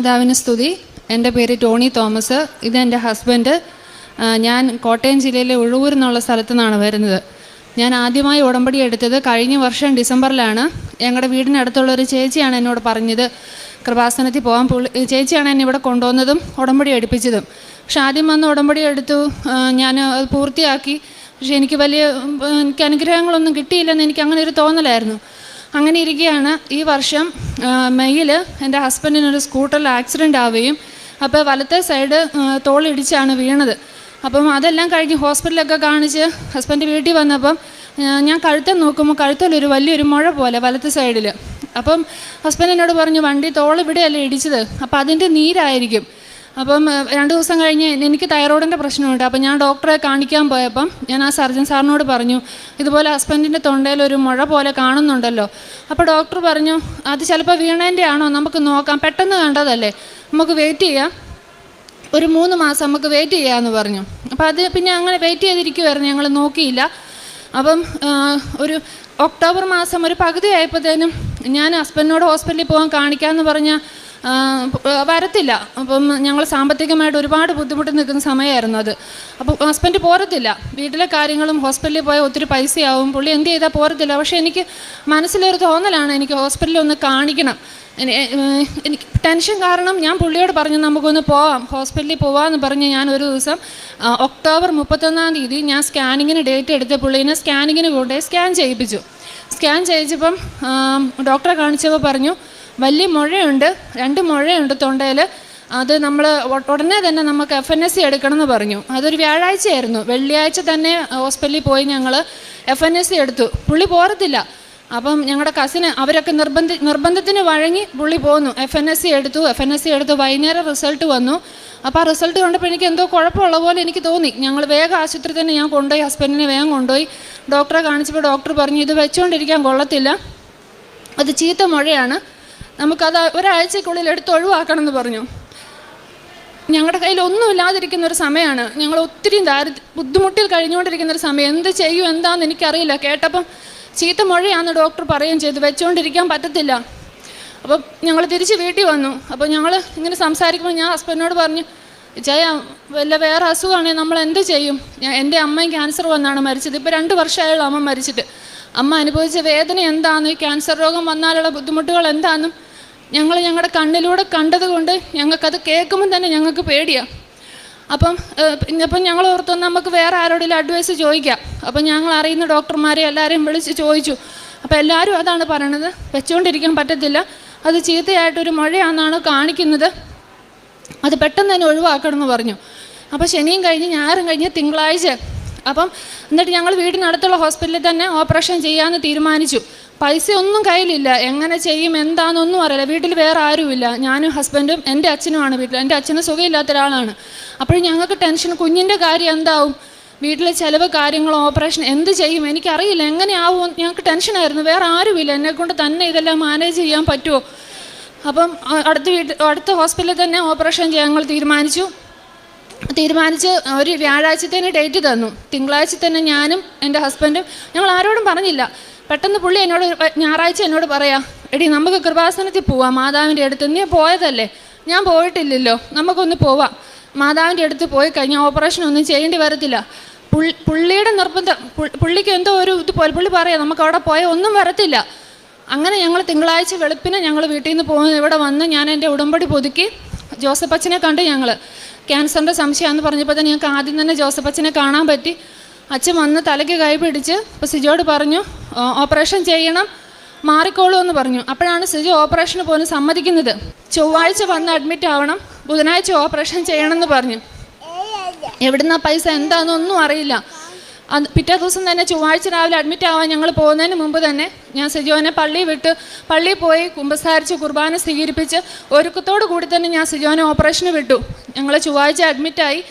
കർത്താവിന് സ്തുതി. എൻ്റെ പേര് ടോണി തോമസ്. ഇതെൻ്റെ ഹസ്ബൻഡ്. ഞാൻ കോട്ടയം ജില്ലയിലെ ഉഴവൂർ എന്നുള്ള സ്ഥലത്തു നിന്നാണ് വരുന്നത്. ഞാൻ ആദ്യമായി ഉടമ്പടി എടുത്തത് കഴിഞ്ഞ വർഷം ഡിസംബറിലാണ്. ഞങ്ങളുടെ വീടിനടുത്തുള്ളൊരു ചേച്ചിയാണ് എന്നോട് പറഞ്ഞത് കൃപാസനത്തിൽ പോകാൻ. ചേച്ചിയാണ് എന്നെ ഇവിടെ കൊണ്ടുവന്നതും ഉടമ്പടി എടുപ്പിച്ചതും. പക്ഷെ ആദ്യം വന്ന് ഉടമ്പടി എടുത്തു, ഞാൻ അത് പൂർത്തിയാക്കി. പക്ഷെ എനിക്ക് അനുഗ്രഹങ്ങളൊന്നും കിട്ടിയില്ലെന്ന് എനിക്ക് അങ്ങനെ ഒരു തോന്നലായിരുന്നു. അങ്ങനെ ഇരിക്കുകയാണ് ഈ വർഷം മെയ്യിൽ എൻ്റെ ഹസ്ബൻഡിനൊരു സ്കൂട്ടറിൽ ആക്സിഡൻ്റ് ആവുകയും അപ്പോൾ വലത്തെ സൈഡ് തോളിടിച്ചാണ് വീണത്. അപ്പം അതെല്ലാം കഴിഞ്ഞ് ഹോസ്പിറ്റലൊക്കെ കാണിച്ച് ഹസ്ബൻഡ് വീട്ടിൽ വന്നപ്പം ഞാൻ കഴുത്തിൽ നോക്കുമ്പോൾ കഴുത്തിലൊരു വലിയൊരു മുഴ പോലെ വലത്തെ സൈഡിൽ. അപ്പം ഹസ്ബൻഡിനോട് പറഞ്ഞു, വണ്ടി തോളിവിടെയല്ലേ ഇടിച്ചത്, അപ്പം അതിൻ്റെ നീരായിരിക്കും. അപ്പം 2 ദിവസം കഴിഞ്ഞ് എനിക്ക് തൈറോയിഡിൻ്റെ പ്രശ്നമുണ്ട്. അപ്പം ഞാൻ ഡോക്ടറെ കാണിക്കാൻ പോയപ്പം ഞാൻ ആ സർജൻ സാറിനോട് പറഞ്ഞു, ഇതുപോലെ ഹസ്ബൻഡിൻ്റെ തൊണ്ടയിൽ ഒരു മുഴ പോലെ കാണുന്നുണ്ടല്ലോ. അപ്പോൾ ഡോക്ടർ പറഞ്ഞു, അത് ചിലപ്പോൾ വീണേൻ്റെ ആണോ, നമുക്ക് നോക്കാം, പെട്ടെന്ന് കണ്ടതല്ലേ, നമുക്ക് വെയിറ്റ് ചെയ്യാം, ഒരു 3 മാസം നമുക്ക് വെയിറ്റ് ചെയ്യാമെന്ന് പറഞ്ഞു. അപ്പോൾ അത് പിന്നെ അങ്ങനെ വെയിറ്റ് ചെയ്തിരിക്കുമായിരുന്നു, ഞങ്ങൾ നോക്കിയില്ല. അപ്പം ഒരു ഒക്ടോബർ മാസം ഒരു പകുതി ആയപ്പോഴത്തേനും ഞാൻ ഹസ്ബൻഡിനോട് ഹോസ്പിറ്റലിൽ പോകാൻ കാണിക്കാമെന്ന് പറഞ്ഞാൽ വരത്തില്ല. അപ്പം ഞങ്ങൾ സാമ്പത്തികമായിട്ട് ഒരുപാട് ബുദ്ധിമുട്ട് നിൽക്കുന്ന സമയമായിരുന്നു അത്. അപ്പം ഹസ്ബൻഡ് പോരത്തില്ല. വീട്ടിലെ കാര്യങ്ങളും ഹോസ്പിറ്റലിൽ പോയാൽ ഒത്തിരി പൈസയാവും, പുള്ളി എന്ത് ചെയ്താൽ പോരത്തില്ല. പക്ഷേ എനിക്ക് മനസ്സിലൊരു തോന്നലാണ്, എനിക്ക് ഹോസ്പിറ്റലിൽ ഒന്ന് കാണിക്കണം. എനിക്ക് ടെൻഷൻ കാരണം ഞാൻ പുള്ളിയോട് പറഞ്ഞു, നമുക്കൊന്ന് പോവാം, ഹോസ്പിറ്റലിൽ പോവാമെന്ന് പറഞ്ഞ് ഞാൻ ഒരു ദിവസം ഒക്ടോബർ 31-ാം തീയതി ഞാൻ സ്കാനിങ്ങിന് ഡേറ്റ് എടുത്ത് പുള്ളീനെ സ്കാനിങ്ങിന് കൊണ്ടുപോയി സ്കാൻ ചെയ്യിപ്പിച്ചു. സ്കാൻ ചെയ്യിച്ചപ്പം ഡോക്ടറെ കാണിച്ചപ്പോൾ പറഞ്ഞു, വലിയ മുഴയുണ്ട്, 2 മുഴയുണ്ട് തൊണ്ടയിൽ, അത് നമ്മൾ ഉടനെ തന്നെ നമുക്ക് FNSC എടുക്കണമെന്ന് പറഞ്ഞു. അതൊരു വ്യാഴാഴ്ചയായിരുന്നു. വെള്ളിയാഴ്ച തന്നെ ഹോസ്പിറ്റലിൽ പോയി ഞങ്ങൾ FNSC എടുത്തു. പുള്ളി പോരത്തില്ല. അപ്പം ഞങ്ങളുടെ കസിന് അവരൊക്കെ നിർബന്ധത്തിന് വഴങ്ങി പുള്ളി പോന്നു. FNSC എടുത്തു. വൈകുന്നേരം റിസൾട്ട് വന്നു. അപ്പോൾ ആ റിസൾട്ട് കണ്ടപ്പോൾ എനിക്ക് എന്തോ കുഴപ്പമുള്ള പോലെ എനിക്ക് തോന്നി. ഞങ്ങൾ വേഗം ആശുപത്രി തന്നെ ഞാൻ കൊണ്ടുപോയി, ഹസ്ബൻഡിനെ വേഗം കൊണ്ടുപോയി ഡോക്ടറെ കാണിച്ചപ്പോൾ ഡോക്ടർ പറഞ്ഞു, ഇത് വെച്ചുകൊണ്ടിരിക്കാൻ കൊള്ളത്തില്ല, അത് ചീത്ത മുഴയാണ്, നമുക്കത് ഒരാഴ്ചക്കുള്ളിൽ എടുത്ത് ഒഴിവാക്കണം എന്ന് പറഞ്ഞു. ഞങ്ങളുടെ കയ്യിൽ ഒന്നും ഇല്ലാതിരിക്കുന്ന ഒരു സമയമാണ്, ഞങ്ങൾ ഒത്തിരി ബുദ്ധിമുട്ടിൽ കഴിഞ്ഞുകൊണ്ടിരിക്കുന്നൊരു സമയം. എന്ത് ചെയ്യും എന്താണെന്ന് എനിക്കറിയില്ല. കേട്ടപ്പം ചീത്ത മുഴയാണെന്ന് ഡോക്ടർ പറയുകയും ചെയ്തു, വെച്ചുകൊണ്ടിരിക്കാൻ പറ്റത്തില്ല. അപ്പം ഞങ്ങൾ തിരിച്ച് വീട്ടിൽ വന്നു. അപ്പോൾ ഞങ്ങൾ ഇങ്ങനെ സംസാരിക്കുമ്പോൾ ഞാൻ ഹസ്ബൻഡിനോട് പറഞ്ഞു, വല്ല വേറെ അസുഖമാണെങ്കിൽ നമ്മൾ എന്ത് ചെയ്യും? എൻ്റെ അമ്മയും ക്യാൻസർ വന്നാണ് മരിച്ചത്. ഇപ്പോൾ 2 വർഷമായുള്ള അമ്മ മരിച്ചിട്ട്. അമ്മ അനുഭവിച്ച വേദന എന്താണെന്നും ഈ ക്യാൻസർ രോഗം വന്നാലുള്ള ബുദ്ധിമുട്ടുകൾ എന്താണെന്നും ഞങ്ങളുടെ കണ്ണിലൂടെ കണ്ടതുകൊണ്ട് ഞങ്ങൾക്കത് കേൾക്കുമ്പോൾ തന്നെ ഞങ്ങൾക്ക് പേടിയാണ്. അപ്പം ഞങ്ങൾ ഓർത്തു നമുക്ക് വേറെ ആരോടെങ്കിലും അഡ്വൈസ് ചോദിക്കാം. അപ്പം ഞങ്ങൾ അറിയുന്ന ഡോക്ടർമാരെ എല്ലാവരെയും വിളിച്ച് ചോദിച്ചു. അപ്പോൾ എല്ലാവരും അതാണ് പറയണത്, വെച്ചുകൊണ്ടിരിക്കാൻ പറ്റത്തില്ല, അത് ചീത്തയായിട്ടൊരു മുഴയാണെന്നാണ് കാണിക്കുന്നത്, അത് പെട്ടെന്ന് തന്നെ ഒഴിവാക്കണമെന്ന് പറഞ്ഞു. അപ്പോൾ ശനിയും കഴിഞ്ഞ് ഞായറും കഴിഞ്ഞ് തിങ്കളാഴ്ച. അപ്പം എന്നിട്ട് ഞങ്ങൾ വീടിനടുത്തുള്ള ഹോസ്പിറ്റലിൽ തന്നെ ഓപ്പറേഷൻ ചെയ്യാമെന്ന് തീരുമാനിച്ചു. പൈസ ഒന്നും കയ്യിലില്ല, എങ്ങനെ ചെയ്യും എന്താണെന്നൊന്നും അറിയില്ല. വീട്ടിൽ വേറെ ആരുമില്ല, ഞാനും ഹസ്ബൻഡും എൻ്റെ അച്ഛനുമാണ് വീട്ടിൽ. എൻ്റെ അച്ഛന് സുഖമില്ലാത്ത ഒരാളാണ്. അപ്പോഴും ഞങ്ങൾക്ക് ടെൻഷൻ, കുഞ്ഞിൻ്റെ കാര്യം എന്താവും, വീട്ടിലെ ചിലവ് കാര്യങ്ങൾ, ഓപ്പറേഷൻ എന്ത് ചെയ്യും എനിക്കറിയില്ല, എങ്ങനെയാവും, ഞങ്ങൾക്ക് ടെൻഷനായിരുന്നു. വേറെ ആരുമില്ല, എന്നെക്കൊണ്ട് തന്നെ ഇതെല്ലാം മാനേജ് ചെയ്യാൻ പറ്റുമോ? അപ്പം അടുത്ത ഹോസ്പിറ്റലിൽ തന്നെ ഓപ്പറേഷൻ ചെയ്യാൻ ഞങ്ങൾ തീരുമാനിച്ച് ഒരു വ്യാഴാഴ്ചത്തേന് ഡേറ്റ് തന്നു. തിങ്കളാഴ്ച തന്നെ ഞാനും എൻ്റെ ഹസ്ബൻഡും, ഞങ്ങൾ ആരോടും പറഞ്ഞില്ല. പെട്ടെന്ന് പുള്ളി ഞായറാഴ്ച എന്നോട് പറയാം, എടി നമുക്ക് കൃപാസനത്തിൽ പോവാം, മാതാവിൻ്റെ അടുത്ത്. നീ പോയതല്ലേ? ഞാൻ പോയിട്ടില്ലല്ലോ, നമുക്കൊന്ന് പോവാം. മാതാവിൻ്റെ അടുത്ത് പോയി കഴിഞ്ഞാൽ ഓപ്പറേഷൻ ഒന്നും ചെയ്യേണ്ടി വരത്തില്ല. പുള്ളിയുടെ നിർബന്ധം, പുള്ളിക്ക് എന്തോ ഒരു ഇതുപോലെ പുള്ളി പറയാം, നമുക്ക് അവിടെ പോയാൽ ഒന്നും വരത്തില്ല. അങ്ങനെ ഞങ്ങൾ തിങ്കളാഴ്ച വെളുപ്പിന് ഞങ്ങൾ വീട്ടിൽ നിന്ന് പോകുന്നത് ഇവിടെ വന്ന് ഞാൻ എൻ്റെ ഉടമ്പടി പുതുക്കി ജോസഫ് അച്ഛനെ കണ്ട്. ഞങ്ങൾ ക്യാൻസറിൻ്റെ സംശയമാണെന്ന് പറഞ്ഞപ്പോൾ തന്നെ ഞങ്ങൾക്ക് ആദ്യം തന്നെ ജോസഫ് അച്ഛനെ കാണാൻ പറ്റി. അച്ഛൻ വന്ന് തലയ്ക്ക് കൈ പിടിച്ച് അപ്പോൾ സിജോട് പറഞ്ഞു, ഓപ്പറേഷൻ ചെയ്യണം, മാറിക്കോളൂ എന്ന് പറഞ്ഞു. അപ്പോഴാണ് സിജോ ഓപ്പറേഷന് പോലും സമ്മതിക്കുന്നത്. ചൊവ്വാഴ്ച വന്ന് അഡ്മിറ്റ് ആവണം, ബുധനാഴ്ച ഓപ്പറേഷൻ ചെയ്യണമെന്ന് പറഞ്ഞു. എവിടുന്ന പൈസ എന്താണെന്നൊന്നും അറിയില്ല. പിറ്റേ ദിവസം തന്നെ ചൊവ്വാഴ്ച രാവിലെ അഡ്മിറ്റ് ആവാൻ ഞങ്ങൾ പോകുന്നതിന് മുമ്പ് തന്നെ ഞാൻ സിജോനെ പള്ളിയിൽ പോയി കുമ്പസാരിച്ച് കുർബാന സ്വീകരിപ്പിച്ച് ഒരുക്കത്തോടു കൂടി തന്നെ ഞാൻ സിജോനെ ഓപ്പറേഷന് വിട്ടു. ഞങ്ങൾ ചൊവ്വാഴ്ച അഡ്മിറ്റായി.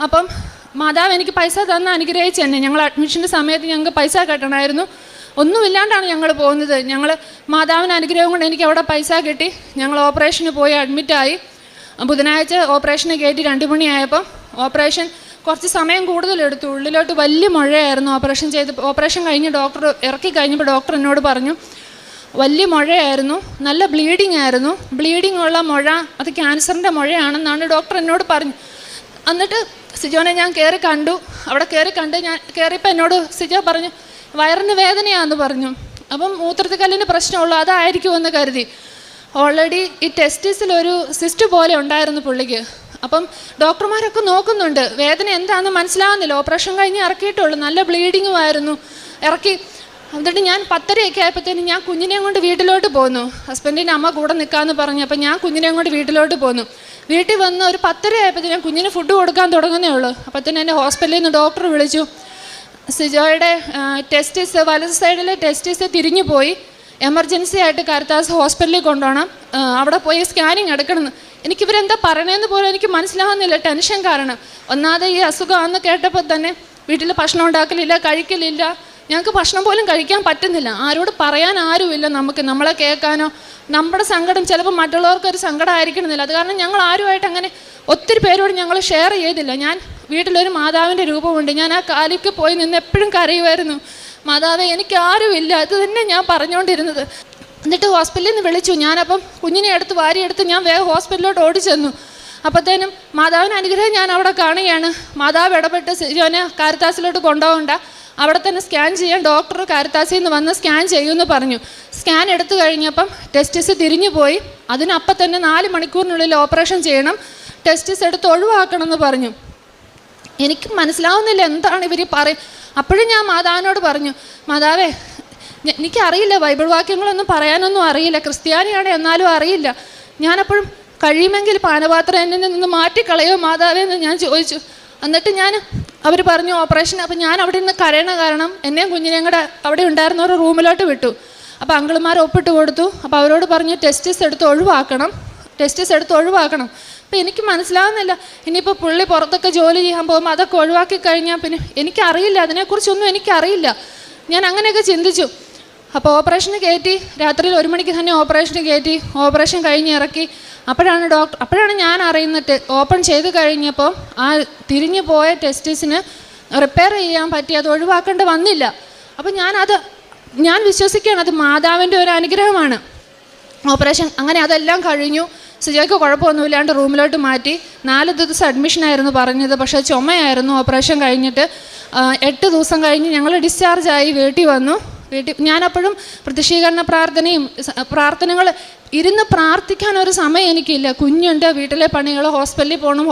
അപ്പം മാതാവ് എനിക്ക് പൈസ തന്ന് അനുഗ്രഹിച്ച് തന്നെ. ഞങ്ങൾ അഡ്മിഷൻ്റെ സമയത്ത് ഞങ്ങൾക്ക് പൈസ കെട്ടണമായിരുന്നു. ഒന്നുമില്ലാണ്ടാണ് ഞങ്ങൾ പോകുന്നത്. ഞങ്ങൾ മാതാവിൻ്റെ അനുഗ്രഹം കൊണ്ട് എനിക്ക് അവിടെ പൈസ കിട്ടി. ഞങ്ങൾ ഓപ്പറേഷന് പോയി അഡ്മിറ്റായി. ബുധനാഴ്ച ഓപ്പറേഷന് കയറ്റി 2 മണിയായപ്പം ഓപ്പറേഷൻ കുറച്ച് സമയം കൂടുതലെടുത്തു. ഉള്ളിലോട്ട് വലിയ മുഴയായിരുന്നു. ഓപ്പറേഷൻ കഴിഞ്ഞ് ഡോക്ടർ ഇറക്കി കഴിഞ്ഞപ്പോൾ ഡോക്ടർ എന്നോട് പറഞ്ഞു, വലിയ മുഴയായിരുന്നു, നല്ല ബ്ലീഡിങ് ആയിരുന്നു. ബ്ലീഡിങ് ഉള്ള മുഴ അത് ക്യാൻസറിൻ്റെ മുഴയാണെന്നാണ് ഡോക്ടർ എന്നോട് പറഞ്ഞു. എന്നിട്ട് സിജോനെ ഞാൻ കയറി കണ്ടു. അവിടെ കണ്ട് ഞാൻ കയറിയപ്പോൾ എന്നോട് സിജോ പറഞ്ഞു വയറിന് വേദനയാണെന്ന് പറഞ്ഞു. അപ്പം മൂത്രത്തിക്കല്ലിന് പ്രശ്നമുള്ളൂ, അതായിരിക്കുമെന്ന് കരുതി. ഓൾറെഡി ഈ ടെസ്റ്റിസിലൊരു സിസ്റ്റ് പോലെ ഉണ്ടായിരുന്നു പുള്ളിക്ക്. അപ്പം ഡോക്ടർമാരൊക്കെ നോക്കുന്നുണ്ട്, വേദന എന്താണെന്ന് മനസ്സിലാവുന്നില്ല. ഓപ്പറേഷൻ കഴിഞ്ഞ് ഇറക്കിയിട്ടുള്ളൂ, നല്ല ബ്ലീഡിങ്ങും ആയിരുന്നു. ഇറക്കി എന്നിട്ട് ഞാൻ 10:30 ആയപ്പോഴത്തേനും ഞാൻ കുഞ്ഞിനെയും കൊണ്ട് വീട്ടിലോട്ട് പോന്നു. ഹസ്ബൻഡിൻ്റെ അമ്മ കൂടെ നിൽക്കാമെന്ന് പറഞ്ഞു. അപ്പം ഞാൻ കുഞ്ഞിനെയും കൊണ്ട് വീട്ടിലോട്ട് പോന്നു. വീട്ടിൽ വന്ന് ഒരു 10:30 ആയപ്പോഴത്തേനും കുഞ്ഞിന് ഫുഡ് കൊടുക്കാൻ തുടങ്ങുന്നേ ഉള്ളൂ. അപ്പോഴത്തേനും എൻ്റെ ഹോസ്പിറ്റലിൽ നിന്ന് ഡോക്ടർ വിളിച്ചു. സിജോയുടെ ടെസ്റ്റിസ്, വലത് സൈഡിലെ ടെസ്റ്റിസ് തിരിഞ്ഞു പോയി, എമർജൻസി ആയിട്ട് കാരിത്താസ് ഹോസ്പിറ്റലിൽ കൊണ്ടുപോകണം, അവിടെ പോയി സ്കാനിങ് എടുക്കണമെന്ന്. എനിക്കിവരെന്താ പറയണതെന്ന് പോലും എനിക്ക് മനസ്സിലാവുന്നില്ല, ടെൻഷൻ കാരണം. ഒന്നാമത് ഈ അസുഖമാണെന്ന് കേട്ടപ്പോൾ തന്നെ വീട്ടിൽ ഭക്ഷണം ഉണ്ടാക്കലില്ല, കഴിക്കലില്ല. ഞങ്ങൾക്ക് ഭക്ഷണം പോലും കഴിക്കാൻ പറ്റുന്നില്ല. ആരോട് പറയാൻ ആരുമില്ല നമുക്ക്, നമ്മളെ കേൾക്കാനോ. നമ്മുടെ സങ്കടം ചിലപ്പോൾ മറ്റുള്ളവർക്കൊരു സങ്കടം ആയിരിക്കണമെന്നില്ല. അത് കാരണം ഞങ്ങൾ ആരുമായിട്ട് അങ്ങനെ ഒത്തിരി പേരോട് ഞങ്ങൾ ഷെയർ ചെയ്തില്ല. ഞാൻ വീട്ടിലൊരു മാതാവിൻ്റെ രൂപമുണ്ട്, ഞാൻ ആ കാലിക്ക് പോയി നിന്ന് എപ്പോഴും കരയുമായിരുന്നു, മാതാവേ എനിക്ക് ആരുമില്ല. അത് തന്നെ ഞാൻ പറഞ്ഞുകൊണ്ടിരുന്നത്. എന്നിട്ട് ഹോസ്പിറ്റലിൽ നിന്ന് വിളിച്ചു. ഞാനപ്പം കുഞ്ഞിനെ എടുത്ത് വാരിയെടുത്ത് ഞാൻ വേഗം ഹോസ്പിറ്റലിലോട്ട് ഓടിച്ചെന്നു. അപ്പോഴത്തേനും മാതാവിൻ്റെ അനുഗ്രഹം ഞാൻ അവിടെ കാണുകയാണ്. മാതാവ് ഇടപെട്ട് സിജോനെ കാരിത്താസിലോട്ട് കൊണ്ടുപോകണ്ട, അവിടെ തന്നെ സ്കാൻ ചെയ്യാൻ ഡോക്ടർ കാരിത്താസിൽ നിന്ന് വന്ന് സ്കാൻ ചെയ്യുമെന്ന് പറഞ്ഞു. സ്കാൻ എടുത്തു കഴിഞ്ഞപ്പം ടെസ്റ്റിസ് തിരിഞ്ഞു പോയി. അതിനപ്പം തന്നെ 4 മണിക്കൂറിനുള്ളിൽ ഓപ്പറേഷൻ ചെയ്യണം, ടെസ്റ്റിസ് എടുത്ത് ഒഴിവാക്കണം എന്ന് പറഞ്ഞു. എനിക്ക് മനസ്സിലാവുന്നില്ല എന്താണ് ഇവർ അപ്പോഴും ഞാൻ മാതാവിനോട് പറഞ്ഞു, മാതാവേ എനിക്കറിയില്ല, ബൈബിൾ വാക്യങ്ങളൊന്നും പറയാനൊന്നും അറിയില്ല, ക്രിസ്ത്യാനിയാണ് എന്നാലും അറിയില്ല. ഞാനപ്പോഴും കഴിയുമെങ്കിൽ പാനപാത്രം എന്നിൽ നിന്ന് മാറ്റിക്കളയോ മാതാവേ എന്ന് ഞാൻ ചോദിച്ചു. എന്നിട്ട് അവർ പറഞ്ഞു ഓപ്പറേഷൻ. അപ്പം ഞാൻ അവിടെ നിന്ന് കരയണ കാരണം എന്നെയും കുഞ്ഞിനെയും കൂടെ അവിടെ ഉണ്ടായിരുന്ന ഒരു റൂമിലോട്ട് വിട്ടു. അപ്പോൾ അങ്കിളുമാർ ഒപ്പിട്ട് കൊടുത്തു. അപ്പോൾ അവരോട് പറഞ്ഞു ടെസ്റ്റിസ് എടുത്ത് ഒഴിവാക്കണം. അപ്പോൾ എനിക്ക് മനസ്സിലാവുന്നില്ല, ഇനിയിപ്പോൾ പുള്ളി പുറത്തൊക്കെ ജോലി ചെയ്യാൻ പോകുമ്പോൾ അതൊക്കെ ഒഴിവാക്കി കഴിഞ്ഞാൽ പിന്നെ എനിക്കറിയില്ല, അതിനെക്കുറിച്ചൊന്നും എനിക്കറിയില്ല. ഞാൻ അങ്ങനെയൊക്കെ ചിന്തിച്ചു. അപ്പോൾ ഓപ്പറേഷന് കയറ്റി, രാത്രിയിൽ 1 മണിക്ക് തന്നെ ഓപ്പറേഷന് കയറ്റി. ഓപ്പറേഷൻ കഴിഞ്ഞ് ഇറക്കി. അപ്പോഴാണ് ഞാൻ അറിയുന്നത്, ഓപ്പൺ ചെയ്ത് കഴിഞ്ഞപ്പോൾ ആ തിരിഞ്ഞു പോയ ടെസ്റ്റിസിന് റിപ്പയർ ചെയ്യാൻ പറ്റി, അത് ഒഴിവാക്കേണ്ടി വന്നില്ല. അപ്പോൾ ഞാൻ വിശ്വസിക്കുകയാണ് അത് മാതാവിൻ്റെ ഒരു അനുഗ്രഹമാണ്. ഓപ്പറേഷൻ അങ്ങനെ അതെല്ലാം കഴിഞ്ഞു. സിജോയ്ക്ക് കുഴപ്പമൊന്നുമില്ലാണ്ട് റൂമിലോട്ട് മാറ്റി. 4 ദിവസം അഡ്മിഷനായിരുന്നു പറഞ്ഞത്, പക്ഷേ ചുമയായിരുന്നു. ഓപ്പറേഷൻ കഴിഞ്ഞിട്ട് 8 ദിവസം കഴിഞ്ഞ് ഞങ്ങൾ ഡിസ്ചാർജായി വീട്ടിൽ വന്നു. ഞാനപ്പോഴും പ്രതിഷ്ഠീകരണ പ്രാർത്ഥനകൾ ഇരുന്ന് പ്രാർത്ഥിക്കാൻ ഒരു സമയം എനിക്കില്ല. കുഞ്ഞുണ്ട്, വീട്ടിലെ പണികൾ, ഹോസ്പിറ്റലിൽ പോകണം,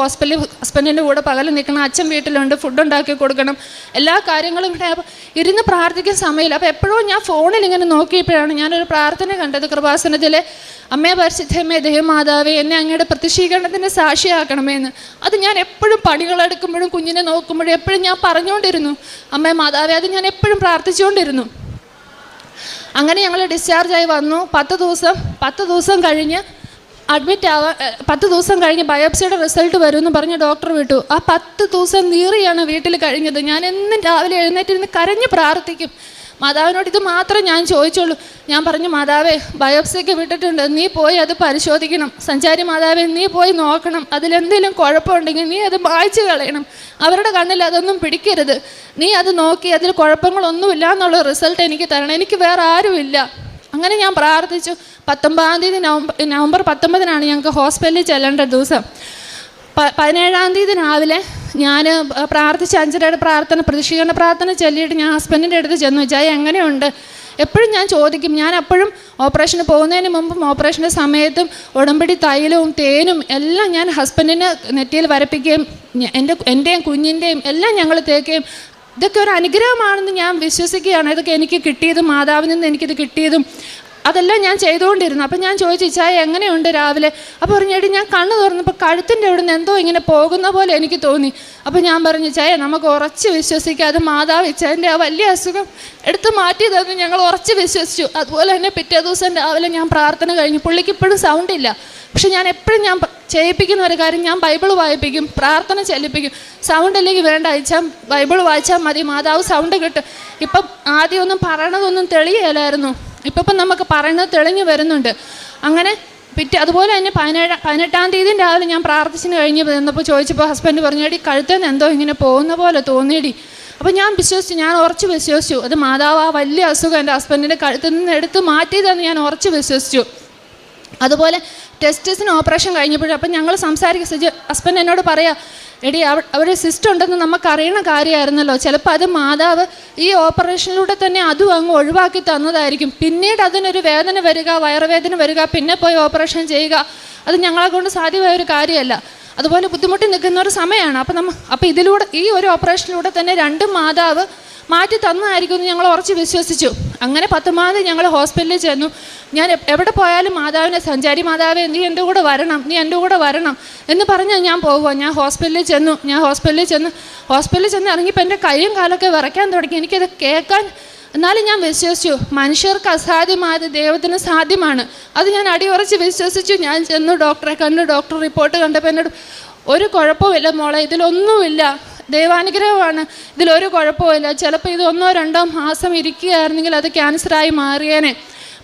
ഹസ്ബൻഡിൻ്റെ കൂടെ പകൽ നിൽക്കണം, അച്ഛൻ വീട്ടിലുണ്ട്, ഫുഡ് ഉണ്ടാക്കി കൊടുക്കണം, എല്ലാ കാര്യങ്ങളും ഇവിടെ ഇരുന്ന് പ്രാർത്ഥിക്കാൻ സമയമില്ല. അപ്പോൾ എപ്പോഴും ഞാൻ ഫോണിൽ ഇങ്ങനെ നോക്കിയപ്പോഴാണ് ഞാനൊരു പ്രാർത്ഥന കണ്ടത്, കൃപാസനത്തിലെ അമ്മേ പരിശുദ്ധമേ ദേവമാതാവേ എന്നെ അങ്ങയുടെ പ്രതിഷ്ഠീകരണത്തിൻ്റെ സാക്ഷിയാക്കണമേന്ന്. അത് ഞാൻ എപ്പോഴും പണികളെടുക്കുമ്പോഴും കുഞ്ഞിനെ നോക്കുമ്പോഴും എപ്പോഴും ഞാൻ പറഞ്ഞുകൊണ്ടിരുന്നു, അമ്മേ മാതാവേ. അത് ഞാൻ എപ്പോഴും പ്രാർത്ഥിച്ചുകൊണ്ടിരുന്നു. അങ്ങനെ ഞങ്ങൾ ഡിസ്ചാർജായി വന്നു. 10 ദിവസം കഴിഞ്ഞ് അഡ്മിറ്റ് ആവാൻ 10 ദിവസം കഴിഞ്ഞ് ബയോപ്സിയുടെ റിസൾട്ട് വരുമെന്ന് പറഞ്ഞ് ഡോക്ടർ വിട്ടു. ആ 10 ദിവസം നീറിയാണ് വീട്ടിൽ കഴിഞ്ഞത്. ഞാൻ എന്നും രാവിലെ എഴുന്നേറ്റിരുന്ന് കരഞ്ഞ് പ്രാർത്ഥിക്കും. മാതാവിനോട് ഇത് മാത്രം ഞാൻ ചോദിച്ചുള്ളൂ. ഞാൻ പറഞ്ഞു, മാതാവേ ബയോപ്സിക്ക് വിട്ടിട്ടുണ്ട്, നീ പോയി അത് പരിശോധിക്കണം. സഞ്ചാരി മാതാവേ നീ പോയി നോക്കണം, അതിലെന്തെങ്കിലും കുഴപ്പമുണ്ടെങ്കിൽ നീ അത് മായ്ച്ചു കളയണം. അവരുടെ കണ്ണിൽ അതൊന്നും പിടിക്കരുത്. നീ അത് നോക്കി അതിൽ കുഴപ്പങ്ങളൊന്നുമില്ല എന്നുള്ള റിസൾട്ട് എനിക്ക് തരണം, എനിക്ക് വേറെ ആരുമില്ല. അങ്ങനെ ഞാൻ പ്രാർത്ഥിച്ചു. 19-ാം തീയതി നവംബർ 19-നാണ് ഞങ്ങൾക്ക് ഹോസ്പിറ്റലിൽ ചെല്ലേണ്ട ദിവസം. 17-ാം തീയതി രാവിലെ ഞാൻ പ്രാർത്ഥിച്ച് 5:30 പ്രതിഷ്ഠീകരണ പ്രാർത്ഥന ചൊല്ലിയിട്ട് ഞാൻ ഹസ്ബൻഡിൻ്റെ അടുത്ത് ചെന്നു. ജയ എങ്ങനെയുണ്ട്? എപ്പോഴും ഞാൻ ചോദിക്കും. ഞാൻ അപ്പോഴും ഓപ്പറേഷന് പോകുന്നതിന് മുമ്പും ഓപ്പറേഷൻ്റെ സമയത്തും ഉടമ്പടി തൈലവും തേനും എല്ലാം ഞാൻ ഹസ്ബൻഡിന് നെറ്റിയിൽ വരപ്പിക്കുകയും എൻ്റെയും കുഞ്ഞിൻ്റെയും എല്ലാം ഞങ്ങൾ തേക്കുകയും. ഇതൊക്കെ ഒരു അനുഗ്രഹമാണെന്ന് ഞാൻ വിശ്വസിക്കുകയാണ്. ഇതൊക്കെ എനിക്ക് കിട്ടിയതും മാതാവിൽ നിന്ന് എനിക്കിത് കിട്ടിയതും അതെല്ലാം ഞാൻ ചെയ്തുകൊണ്ടിരുന്നു. അപ്പം ഞാൻ ചോദിച്ചു, ചായ എങ്ങനെയുണ്ട് രാവിലെ? അപ്പോൾ പറഞ്ഞേടി ഞാൻ കണ്ണ് തുറന്നപ്പോൾ കഴുത്തിൻ്റെ അവിടെ നിന്ന് എന്തോ ഇങ്ങനെ പോകുന്ന പോലെ എനിക്ക് തോന്നി. അപ്പോൾ ഞാൻ പറഞ്ഞു, ചായ നമുക്ക് ഉറച്ച് വിശ്വസിക്കാം, അത് മാതാവ് ഇച്ചതിൻ്റെ ആ വലിയ അസുഖം എടുത്ത് മാറ്റിയതെന്ന് ഞങ്ങൾ ഉറച്ച് വിശ്വസിച്ചു. അതുപോലെ തന്നെ പിറ്റേ ദിവസം രാവിലെ ഞാൻ പ്രാർത്ഥന കഴിഞ്ഞു. പുള്ളിക്ക് ഇപ്പോഴും സൗണ്ട് ഇല്ല, പക്ഷെ ഞാൻ എപ്പോഴും ഞാൻ ചെയ്യിപ്പിക്കുന്ന ഒരു കാര്യം, ഞാൻ ബൈബിൾ വായിപ്പിക്കും, പ്രാർത്ഥന ചെല്ലിപ്പിക്കും. സൗണ്ട് ഇല്ലെങ്കിൽ വേണ്ട, അയച്ചാൽ ബൈബിൾ വായിച്ചാൽ മതി, മാതാവ് സൗണ്ട് കിട്ടും. ഇപ്പം ആദ്യമൊന്നും പറയണതൊന്നും തെളിയലായിരുന്നു, ഇപ്പം നമുക്ക് പറയുന്നത് തെളിഞ്ഞു വരുന്നുണ്ട്. അങ്ങനെ അതുപോലെ തന്നെ 18-ാം തീയതി രാവിലെ ഞാൻ പ്രാർത്ഥിച്ചിന് കഴിഞ്ഞ് വന്നപ്പോൾ ചോദിച്ചപ്പോൾ ഹസ്ബൻഡ് പറഞ്ഞു, എടി കഴുത്തേന്ന് എന്തോ ഇങ്ങനെ പോകുന്ന പോലെ തോന്നിയടി. അപ്പോൾ ഞാൻ വിശ്വസിച്ചു, ഞാൻ ഉറച്ച് വിശ്വസിച്ചു അത് മാതാവ് ആ വലിയ അസുഖം എൻ്റെ ഹസ്ബൻഡിൻ്റെ കഴുത്തിൽ നിന്ന് എടുത്ത് മാറ്റിയതെന്ന് ഞാൻ ഉറച്ച് വിശ്വസിച്ചു. അതുപോലെ ടെസ്റ്റിന് ഓപ്പറേഷൻ കഴിഞ്ഞപ്പോഴും അപ്പം ഞങ്ങൾ സംസാരിക്കുക, ഹസ്ബൻഡ് എന്നോട് പറയാം, എടി അവിടെ സിസ്റ്റം ഉണ്ടെന്ന് നമുക്കറിയണ കാര്യമായിരുന്നല്ലോ, ചിലപ്പോൾ അത് മാതാവ് ഈ ഓപ്പറേഷനിലൂടെ തന്നെ അതും അങ്ങ് ഒഴിവാക്കി തന്നതായിരിക്കും, പിന്നീട് അതിനൊരു വേദന വരിക, വയറുവേദന വരിക, പിന്നെ പോയി ഓപ്പറേഷൻ ചെയ്യുക, അത് ഞങ്ങളെ കൊണ്ട് സാധ്യമായ ഒരു കാര്യമല്ല. അതുപോലെ ബുദ്ധിമുട്ടി നിൽക്കുന്ന ഒരു സമയമാണ്. അപ്പോൾ ഇതിലൂടെ ഈ ഒരു ഓപ്പറേഷനിലൂടെ തന്നെ രണ്ടും മാതാവ് മാറ്റി തന്നതായിരിക്കും എന്ന് ഞങ്ങൾ ഉറച്ച് വിശ്വസിച്ചു. അങ്ങനെ 10 ഞങ്ങൾ ഹോസ്പിറ്റലിൽ ചെന്നു. ഞാൻ എവിടെ പോയാലും മാതാവിനെ, സഞ്ചാരി മാതാവേ നീ എൻ്റെ കൂടെ വരണം, നീ എൻ്റെ കൂടെ വരണം എന്ന് പറഞ്ഞാൽ ഞാൻ പോകുക. ഞാൻ ഹോസ്പിറ്റലിൽ ചെന്ന് ഇറങ്ങിയപ്പോൾ എൻ്റെ കൈയും കാലൊക്കെ വിറയ്ക്കാൻ തുടങ്ങി. എനിക്കത് കേൾക്കാൻ, എന്നാലും ഞാൻ വിശ്വസിച്ചു മനുഷ്യർക്ക് അസാധ്യമായത് ദൈവത്തിന് സാധ്യമാണ്. അത് ഞാൻ അടിയുറച്ച് വിശ്വസിച്ചു. ഞാൻ ചെന്നു, ഡോക്ടറെ കണ്ടു. ഡോക്ടർ റിപ്പോർട്ട് കണ്ടപ്പോൾ എന്നോട് ഒരു കുഴപ്പമില്ല മോളെ, ഇതിലൊന്നുമില്ല, ദൈവാനുഗ്രഹമാണ്, ഇതിലൊരു കുഴപ്പമില്ല, ചിലപ്പോൾ ഇത് 1-2 മാസം ഇരിക്കുകയായിരുന്നെങ്കിൽ അത് ക്യാൻസറായി മാറിയേനെ.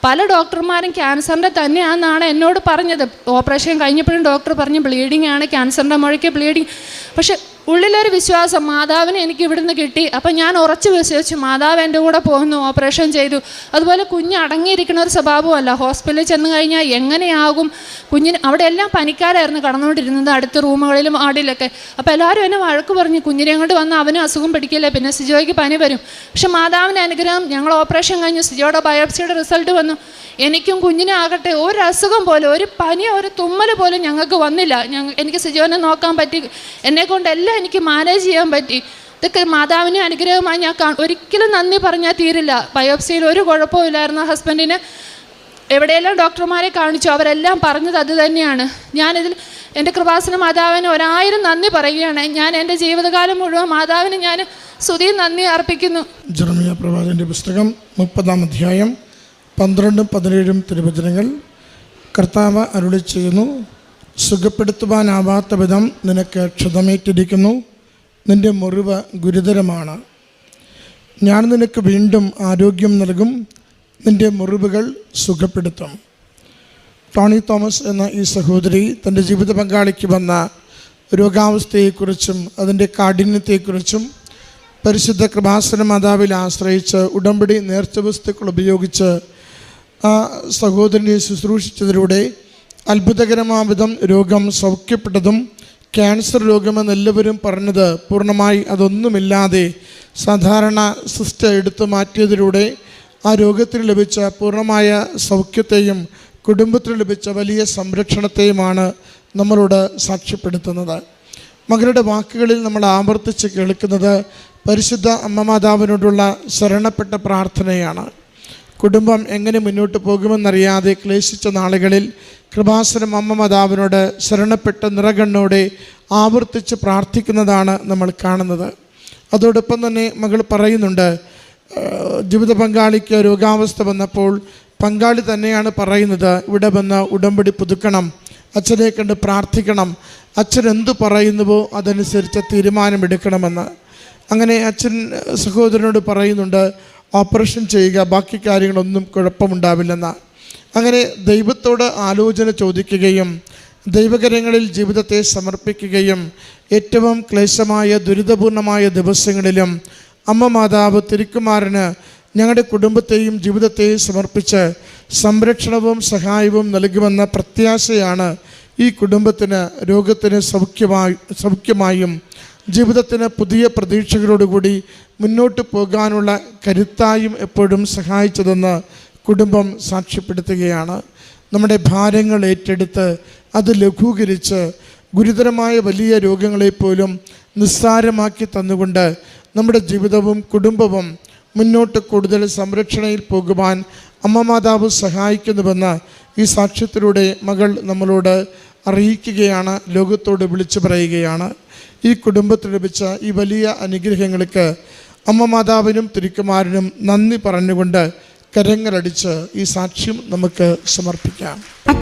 പല ഡോക്ടർമാരും ക്യാൻസറിൻ്റെ തന്നെയാണെന്നാണ് എന്നോട് പറഞ്ഞത്. ഓപ്പറേഷൻ കഴിഞ്ഞപ്പോഴും ഡോക്ടർ പറഞ്ഞു ബ്ലീഡിങ് ആണ്, ക്യാൻസറിൻ്റെ മുഴയ്ക്ക് ബ്ലീഡിങ്. പക്ഷെ ഉള്ളിലൊരു വിശ്വാസം മാതാവിനെ എനിക്ക് ഇവിടുന്ന് കിട്ടി. അപ്പം ഞാൻ ഉറച്ച് വിശ്വസിച്ചു മാതാവ് എൻ്റെ കൂടെ പോകുന്നു, ഓപ്പറേഷൻ ചെയ്തു. അതുപോലെ കുഞ്ഞ് അടങ്ങിയിരിക്കുന്ന ഒരു സ്വഭാവമല്ല. ഹോസ്പിറ്റലിൽ ചെന്ന് കഴിഞ്ഞാൽ എങ്ങനെയാകും കുഞ്ഞിന്, അവിടെ എല്ലാം പനിക്കാരായിരുന്നു കടന്നുകൊണ്ടിരുന്നത്, അടുത്ത റൂമുകളിലും വാർഡിലൊക്കെ. അപ്പോൾ എല്ലാവരും എന്നെ വഴക്ക് പറഞ്ഞു, കുഞ്ഞിനെ കൊണ്ട് വന്ന് അവനും അസുഖം പിടിക്കില്ലേ, പിന്നെ സിജോയ്ക്ക് പനി വരും. പക്ഷെ മാതാവിൻ്റെ അനുഗ്രഹം, ഞങ്ങൾ ഓപ്പറേഷൻ കഴിഞ്ഞു, സിജോയുടെ ബയോപ്സിയുടെ റിസൾട്ട് വന്നു. എനിക്കും കുഞ്ഞിനാകട്ടെ ഒരു അസുഖം പോലും, ഒരു പനിയോ ഒരു തുമ്മൽ പോലും ഞങ്ങൾക്ക് വന്നില്ല. എനിക്ക് സിജോനെ നോക്കാൻ പറ്റി, എന്നെക്കൊണ്ടെല്ലാം എനിക്ക് മാനേജ് ചെയ്യാൻ പറ്റി. ഇതൊക്കെ മാതാവിൻ്റെ അനുഗ്രഹമായി ഞാൻ ഒരിക്കലും നന്ദി പറഞ്ഞാൽ തീരില്ല. ബയോപ്സിയിൽ ഒരു കുഴപ്പമില്ലായിരുന്നു ഹസ്ബൻഡിന്. എവിടെയെല്ലാം ഡോക്ടർമാരെ കാണിച്ചു, അവരെല്ലാം പറഞ്ഞത് അത് തന്നെയാണ്. ഞാനിതിൽ എൻ്റെ കൃപാസന മാതാവിന് 1000 നന്ദി പറയുകയാണ്. ഞാൻ എൻ്റെ ജീവിതകാലം മുഴുവൻ മാതാവിന് ഞാൻ സ്തുതിയും നന്ദി അർപ്പിക്കുന്നു. ജെറമിയ പ്രവാചകന്റെ പുസ്തകം 30-ാം അധ്യായം 12-17 തിരുവചനങ്ങൾ. കർത്താവ് അരുളി ചെയ്യുന്നു, സുഖപ്പെടുത്തുവാനാവാത്ത വിധം നിനക്ക് ക്ഷതമേറ്റിരിക്കുന്നു, നിൻ്റെ മുറിവ് ഗുരുതരമാണ്. ഞാൻ നിനക്ക് വീണ്ടും ആരോഗ്യം നൽകും, നിൻ്റെ മുറിവുകൾ സുഖപ്പെടുത്തും. ടോണി തോമസ് എന്ന ഈ സഹോദരി തൻ്റെ ജീവിത പങ്കാളിക്ക് വന്ന രോഗാവസ്ഥയെക്കുറിച്ചും അതിൻ്റെ കാഠിന്യത്തെക്കുറിച്ചും പരിശുദ്ധ കൃപാസന മാതാവിൽ ആശ്രയിച്ച് ഉടമ്പടി നേർച്ച വസ്തുക്കൾ ഉപയോഗിച്ച് ആ സഹോദരനെ ശുശ്രൂഷിച്ചതിലൂടെ അത്ഭുതകരമാവിധം രോഗം സൗഖ്യപ്പെട്ടതും, ക്യാൻസർ രോഗമെന്ന് എല്ലാവരും പറഞ്ഞത് പൂർണ്ണമായി അതൊന്നുമില്ലാതെ സാധാരണ സിസ്റ്റം എടുത്തു മാറ്റിയതിലൂടെ ആ രോഗത്തിന് ലഭിച്ച പൂർണ്ണമായ സൗഖ്യത്തെയും കുടുംബത്തിന് ലഭിച്ച വലിയ സംരക്ഷണത്തെയുമാണ് നമ്മളോട് സാക്ഷ്യപ്പെടുത്തുന്നത്. മകളുടെ വാക്കുകളിൽ നമ്മൾ ആവർത്തിച്ച് കേൾക്കുന്നത് പരിശുദ്ധ അമ്മ മാതാവിനോടുള്ള ശരണപ്പെട്ട പ്രാർത്ഥനയാണ്. കുടുംബം എങ്ങനെ മുന്നോട്ട് പോകുമെന്നറിയാതെ ക്ലേശിച്ച നാളുകളിൽ കൃപാസനം അമ്മ മാതാവിനോട് ശരണപ്പെട്ട നിറകണ്ണോടെ ആവർത്തിച്ച് പ്രാർത്ഥിക്കുന്നതാണ് നമ്മൾ കാണുന്നത്. അതോടൊപ്പം തന്നെ മകൾ പറയുന്നുണ്ട്, ജീവിത പങ്കാളിക്ക് രോഗാവസ്ഥ വന്നപ്പോൾ പങ്കാളി തന്നെയാണ് പറയുന്നത്, ഇവിടെ വന്ന് ഉടമ്പടി പുതുക്കണം, അച്ഛനെ കണ്ട് പ്രാർത്ഥിക്കണം, അച്ഛൻ എന്തു പറയുന്നുവോ അതനുസരിച്ച് തീരുമാനമെടുക്കണമെന്ന്. അങ്ങനെ അച്ഛൻ സഹോദരനോട് പറയുന്നുണ്ട്, ഓപ്പറേഷൻ ചെയ്യുക, ബാക്കി കാര്യങ്ങളൊന്നും കുഴപ്പമുണ്ടാവില്ലെന്ന്. അങ്ങനെ ദൈവത്തോട് ആലോചന ചോദിക്കുകയും ദൈവകരങ്ങളിൽ ജീവിതത്തെ സമർപ്പിക്കുകയും ഏറ്റവും ക്ലേശമായ ദുരിതപൂർണമായ ദിവസങ്ങളിലും അമ്മ മാതാവ് തിരുക്കുമാരന് ഞങ്ങളുടെ കുടുംബത്തെയും ജീവിതത്തെയും സമർപ്പിച്ച് സംരക്ഷണവും സഹായവും നൽകുമെന്ന പ്രത്യാശയാണ് ഈ കുടുംബത്തിന് രോഗത്തിന് സൗഖ്യമായും ജീവിതത്തിന് പുതിയ പ്രതീക്ഷകളോടുകൂടി മുന്നോട്ട് പോകാനുള്ള കരുത്തായും എപ്പോഴും സഹായിച്ചതെന്ന് കുടുംബം സാക്ഷ്യപ്പെടുത്തുകയാണ്. നമ്മുടെ ഭാരങ്ങൾ ഏറ്റെടുത്ത് അത് ലഘൂകരിച്ച് ഗുരുതരമായ വലിയ രോഗങ്ങളെപ്പോലും നിസ്സാരമാക്കി തന്നുകൊണ്ട് നമ്മുടെ ജീവിതവും കുടുംബവും മുന്നോട്ട് കൂടുതൽ സംരക്ഷണയിൽ പോകുവാൻ അമ്മ മാതാവ് സഹായിക്കുന്നുവെന്ന് ഈ സാക്ഷ്യത്തിലൂടെ മകൾ നമ്മളോട് അറിയിക്കുകയാണ്, ലോകത്തോട് വിളിച്ചു പറയുകയാണ്. ഈ കുടുംബത്തിന് ലഭിച്ച ഈ വലിയ അനുഗ്രഹങ്ങൾക്ക് അമ്മ മാതാവിനും തിരുക്കുമാരനും നന്ദി പറഞ്ഞുകൊണ്ട് കരങ്ങളടിച്ച് ഈ സാക്ഷ്യം നമുക്ക് സമർപ്പിക്കാം.